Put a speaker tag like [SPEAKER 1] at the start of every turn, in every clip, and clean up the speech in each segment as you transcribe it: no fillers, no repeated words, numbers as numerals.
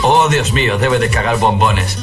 [SPEAKER 1] Oh, Dios mío, debe de cagar bombones.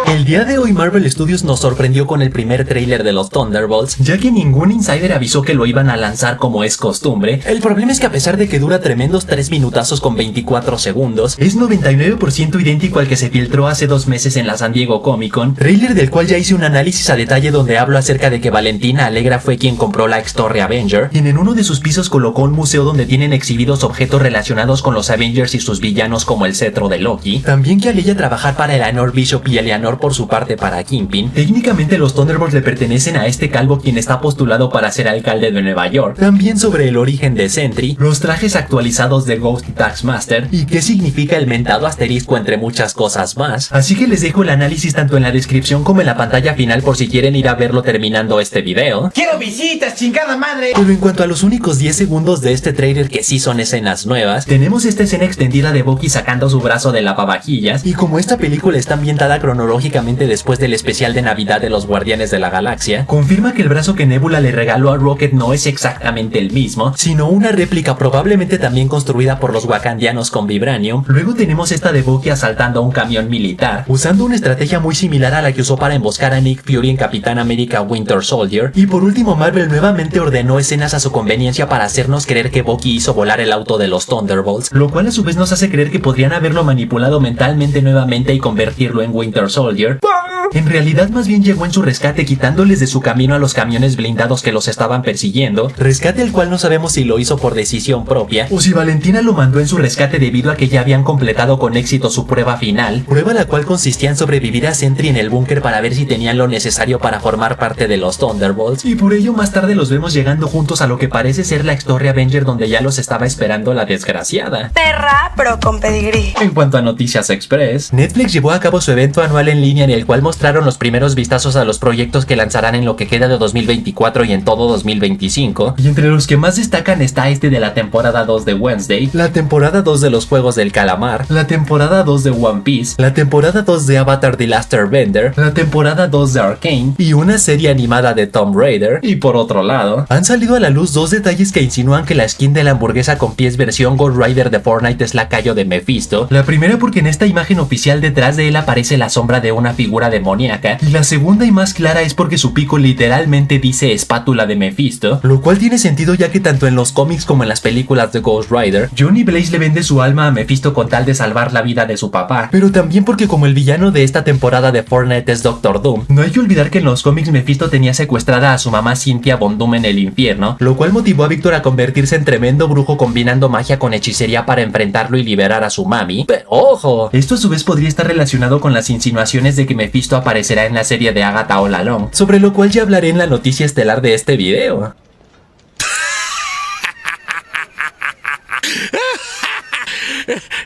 [SPEAKER 2] El día de hoy Marvel Studios nos sorprendió con el primer tráiler de los Thunderbolts, ya que ningún insider avisó que lo iban a lanzar como es costumbre. El problema es que a pesar de que dura tremendos 3 minutazos con 24 segundos, es 99% idéntico al que se filtró hace 2 meses en la San Diego Comic Con, tráiler del cual ya hice un análisis a detalle donde hablo acerca de que Valentina Alegra fue quien compró la ex-torre Avenger, quien en uno de sus pisos colocó un museo donde tienen exhibidos objetos relacionados con los Avengers y sus villanos como el cetro de Loki. También que al ella trabajar para Eleanor Bishop y Eleanor por su parte para Kingpin, técnicamente los Thunderbolts le pertenecen a este calvo quien está postulado para ser alcalde de Nueva York. También sobre el origen de Sentry, los trajes actualizados de Ghost y Taskmaster, y qué significa el mentado asterisco entre muchas cosas más. Así que les dejo el análisis tanto en la descripción como en la pantalla final por si quieren ir a verlo terminando este video.
[SPEAKER 3] ¡Quiero visitas, chingada madre!
[SPEAKER 2] Pero en cuanto a los únicos 10 segundos de este trailer que sí son escenas nuevas, tenemos esta escena extendida de Bucky sacando su brazo de lavavajillas, y como esta película está ambientada cronológicamente después del especial de Navidad de los Guardianes de la Galaxia, confirma que el brazo que Nebula le regaló a Rocket no es exactamente el mismo, sino una réplica probablemente también construida por los wakandianos con vibranium. Luego tenemos esta de Bucky asaltando a un camión militar, usando una estrategia muy similar a la que usó para emboscar a Nick Fury en Capitán América Winter Soldier. Y por último, Marvel nuevamente ordenó escenas a su conveniencia para hacernos creer que Bucky hizo volar el auto de los Thunderbolts, lo cual a su vez nos hace creer que podrían haberlo manipulado mentalmente nuevamente y convertirlo en Winter Soldier. En realidad más bien llegó en su rescate quitándoles de su camino a los camiones blindados que los estaban persiguiendo, rescate al cual no sabemos si lo hizo por decisión propia o si Valentina lo mandó en su rescate debido a que ya habían completado con éxito su prueba final, prueba la cual consistía en sobrevivir a Sentry en el búnker para ver si tenían lo necesario para formar parte de los Thunderbolts, y por ello más tarde los vemos llegando juntos a lo que parece ser la ex-torre Avenger donde ya los estaba esperando la desgraciada.
[SPEAKER 4] Perra, pero con pedigrí.
[SPEAKER 2] En cuanto a Noticias Express, Netflix llevó a cabo su evento anual en línea en el cual mostraron los primeros vistazos a los proyectos que lanzarán en lo que queda de 2024 y en todo 2025, y entre los que más destacan está este de la temporada 2 de Wednesday, la temporada 2 de los Juegos del Calamar, la temporada 2 de One Piece, la temporada 2 de Avatar The Last Airbender, la temporada 2 de Arcane y una serie animada de Tomb Raider. Y por otro lado, han salido a la luz dos detalles que insinúan que la skin de la hamburguesa con pies versión Ghost Rider de Fortnite es lacayo de Mephisto. La primera porque en esta imagen oficial detrás de él aparece la sombra de una figura demoníaca, y la segunda y más clara es porque su pico literalmente dice espátula de Mephisto, lo cual tiene sentido ya que tanto en los cómics como en las películas de Ghost Rider, Johnny Blaze le vende su alma a Mephisto con tal de salvar la vida de su papá, pero también porque como el villano de esta temporada de Fortnite es Doctor Doom, no hay que olvidar que en los cómics Mephisto tenía secuestrada a su mamá Cynthia Von Doom en el infierno, lo cual motivó a Victor a convertirse en tremendo brujo combinando magia con hechicería para enfrentarlo y liberar a su mami. Pero ojo, esto a su vez podría estar relacionado con las insinuaciones de que Mephisto aparecerá en la serie de Agatha All Along, sobre lo cual ya hablaré en la noticia estelar de este video.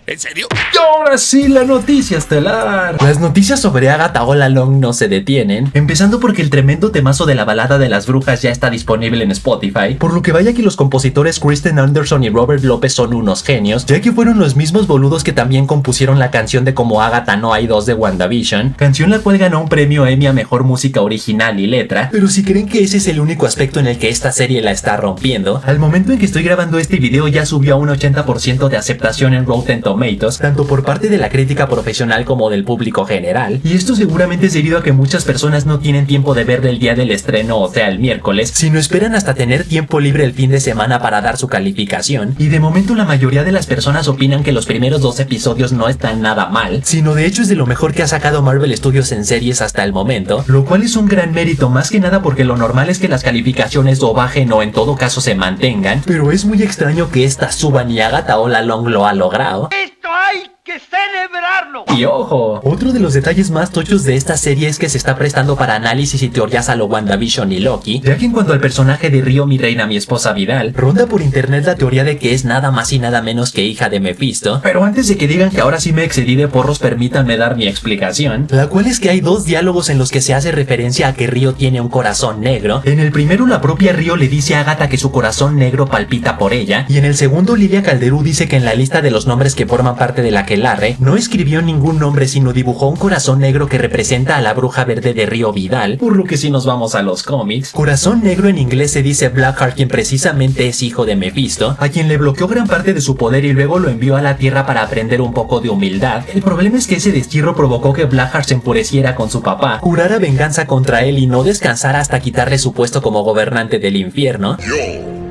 [SPEAKER 1] ¿En serio?
[SPEAKER 2] Y ahora sí, la noticia estelar. Las noticias sobre Agatha All Along no se detienen, empezando porque el tremendo temazo de la balada de las brujas ya está disponible en Spotify, por lo que vaya que los compositores Kristen Anderson y Robert Lopez son unos genios, ya que fueron los mismos boludos que también compusieron la canción de Como Agatha no hay dos de WandaVision, canción la cual ganó un premio Emmy a Mejor Música Original y Letra. Pero si creen que ese es el único aspecto en el que esta serie la está rompiendo, al momento en que estoy grabando este video ya subió a un 80% de aceptación en Rotten Tomatoes, tanto por parte de la crítica profesional como del público general, y esto seguramente es debido a que muchas personas no tienen tiempo de verla el día del estreno, o sea el miércoles, sino esperan hasta tener tiempo libre el fin de semana para dar su calificación, y de momento la mayoría de las personas opinan que los primeros 2 episodios no están nada mal, sino de hecho es de lo mejor que ha sacado Marvel Studios en series hasta el momento, lo cual es un gran mérito, más que nada porque lo normal es que las calificaciones o bajen o en todo caso se mantengan, pero es muy extraño que estas suban y Agatha All Along lo ha logrado.
[SPEAKER 3] ¡Esto hay que celebrarlo!
[SPEAKER 5] hacerlo.
[SPEAKER 2] Y ojo, otro de los detalles más tochos de esta serie es que se está prestando para análisis y teorías a lo WandaVision y Loki, ya que en cuanto al personaje de Rio, mi reina, mi esposa Vidal, ronda por internet la teoría de que es nada más y nada menos que hija de Mephisto. Pero antes de que digan que ahora sí me excedí de porros, permítanme dar mi explicación, la cual es que hay dos diálogos en los que se hace referencia a que Rio tiene un corazón negro. En el primero, la propia Rio le dice a Agatha que su corazón negro palpita por ella, y en el segundo, Lilia Calderú dice que en la lista de los nombres que forman parte de la Aquelarre no escribió ningún nombre, sino dibujó un corazón negro que representa a la bruja verde de Rio Vidal, por lo que si nos vamos a los cómics, corazón negro en inglés se dice Blackheart, quien precisamente es hijo de Mephisto, a quien le bloqueó gran parte de su poder y luego lo envió a la Tierra para aprender un poco de humildad. El problema es que ese destierro provocó que Blackheart se enfureciera con su papá, jurara venganza contra él y no descansara hasta quitarle su puesto como gobernante del infierno.
[SPEAKER 6] Yo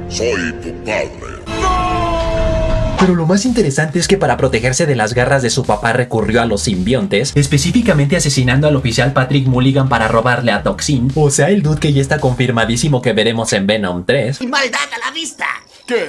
[SPEAKER 6] soy tu padre.
[SPEAKER 2] Pero lo más interesante es que para protegerse de las garras de su papá recurrió a los simbiontes, específicamente asesinando al oficial Patrick Mulligan para robarle a Toxin, o sea el dude que ya está confirmadísimo que veremos en Venom 3.
[SPEAKER 3] ¡Y maldad a la vista!
[SPEAKER 1] ¿Qué?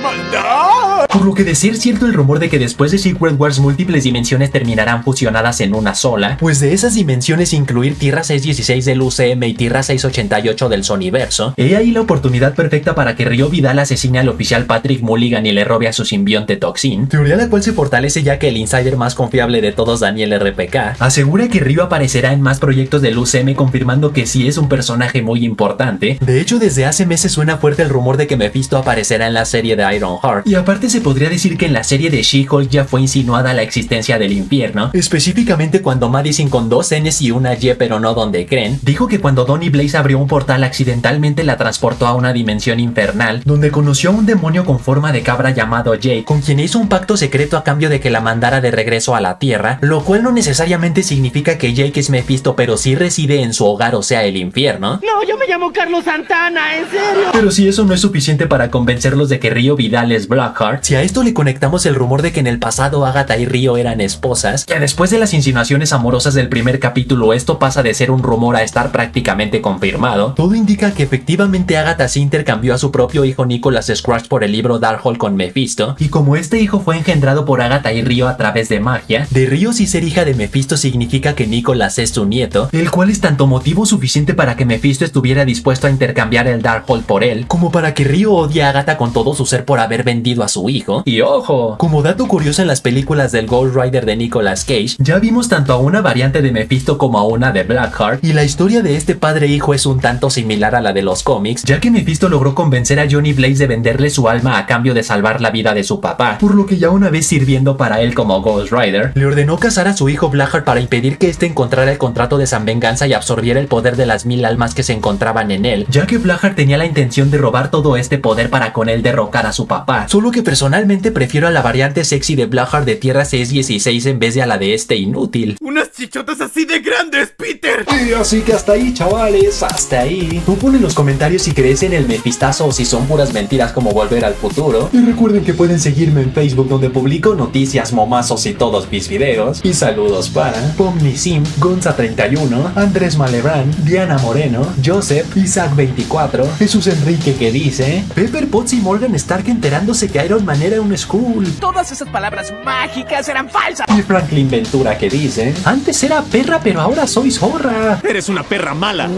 [SPEAKER 1] ¡Maldad!
[SPEAKER 2] Por lo que de ser cierto el rumor de que después de Secret Wars múltiples dimensiones terminarán fusionadas en una sola, pues de esas dimensiones incluir Tierra 616 del UCM y Tierra 688 del Sonyverso, he ahí la oportunidad perfecta para que Rio Vidal asesine al oficial Patrick Mulligan y le robe a su simbionte Toxin, teoría la cual se fortalece ya que el insider más confiable de todos, Daniel RPK, asegura que Rio aparecerá en más proyectos del UCM, confirmando que sí es un personaje muy importante. De hecho, desde hace meses suena fuerte el rumor de que Mephisto aparecerá en la serie de Ironheart, y aparte se podría decir que en la serie de She-Hulk ya fue insinuada la existencia del infierno, específicamente cuando Madison, con dos N's y una Y pero no donde creen, dijo que cuando Donny Blaze abrió un portal accidentalmente la transportó a una dimensión infernal, donde conoció a un demonio con forma de cabra llamado Jake, con quien hizo un pacto secreto a cambio de que la mandara de regreso a la Tierra, lo cual no necesariamente significa que Jake es Mephisto, pero sí reside en su hogar, o sea el infierno.
[SPEAKER 5] No, yo me llamo Carlos Santana, en serio.
[SPEAKER 2] Pero si eso no es suficiente para convencerlos de que Rio Vidal es Blackheart, si a esto le conectamos el rumor de que en el pasado Agatha y Rio eran esposas, que después de las insinuaciones amorosas del primer capítulo esto pasa de ser un rumor a estar prácticamente confirmado, todo indica que efectivamente Agatha sí intercambió a su propio hijo Nicholas Scratch por el libro Darkhold con Mephisto, y como este hijo fue engendrado por Agatha y Rio a través de magia, de Rio sí ser hija de Mephisto significa que Nicholas es su nieto, el cual es tanto motivo suficiente para que Mephisto estuviera dispuesto a intercambiar el Darkhold por él, como para que Rio odie a Agatha con todo su ser por haber vendido a su hijo. Y ojo, como dato curioso, en las películas del Ghost Rider de Nicolas Cage ya vimos tanto a una variante de Mephisto como a una de Blackheart, y la historia de este padre e hijo es un tanto similar a la de los cómics, ya que Mephisto logró convencer a Johnny Blaze de venderle su alma a cambio de salvar la vida de su papá, por lo que ya una vez sirviendo para él como Ghost Rider, le ordenó cazar a su hijo Blackheart para impedir que éste encontrara el contrato de San Venganza y absorbiera el poder de las 1000 almas que se encontraban en él, ya que Blackheart tenía la intención de robar todo este poder para con él derrocar a su papá, solo que personalmente prefiero a la variante sexy de Blackheart de Tierra 616 en vez de a la de este inútil.
[SPEAKER 1] ¡Unas chichotas así de grandes, Peter!
[SPEAKER 2] Y así que hasta ahí, chavales, hasta ahí. Tú pon en los comentarios si crees en el Mefistazo o si son puras mentiras como Volver al Futuro. Y recuerden que pueden seguirme en Facebook, donde publico noticias, momazos y todos mis videos. Y saludos para Pomnisim, Gonza31, Andrés Malebrán, Diana Moreno, Joseph, Isaac24, Jesús Enrique que dice, Pepper Potts y Morgan Stark enterándose que Iron Man era un Skrull.
[SPEAKER 5] Todas esas palabras mágicas eran falsas.
[SPEAKER 2] Y Franklin Ventura que dice, antes era perra pero ahora soy zorra.
[SPEAKER 7] Eres una perra mala.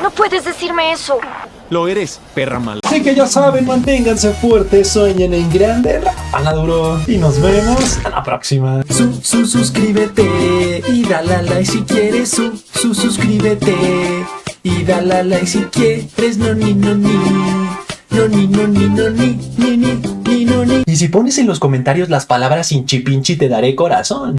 [SPEAKER 8] No puedes decirme eso.
[SPEAKER 7] Lo eres, perra mala.
[SPEAKER 2] Así que ya saben, manténganse fuertes, sueñen en grande, rapan duro. Y nos vemos a la próxima. Suscríbete y dale a like si quieres. Suscríbete y dale a like si quieres. No ni. Y si pones en los comentarios las palabras hinchi pinchi te daré corazón.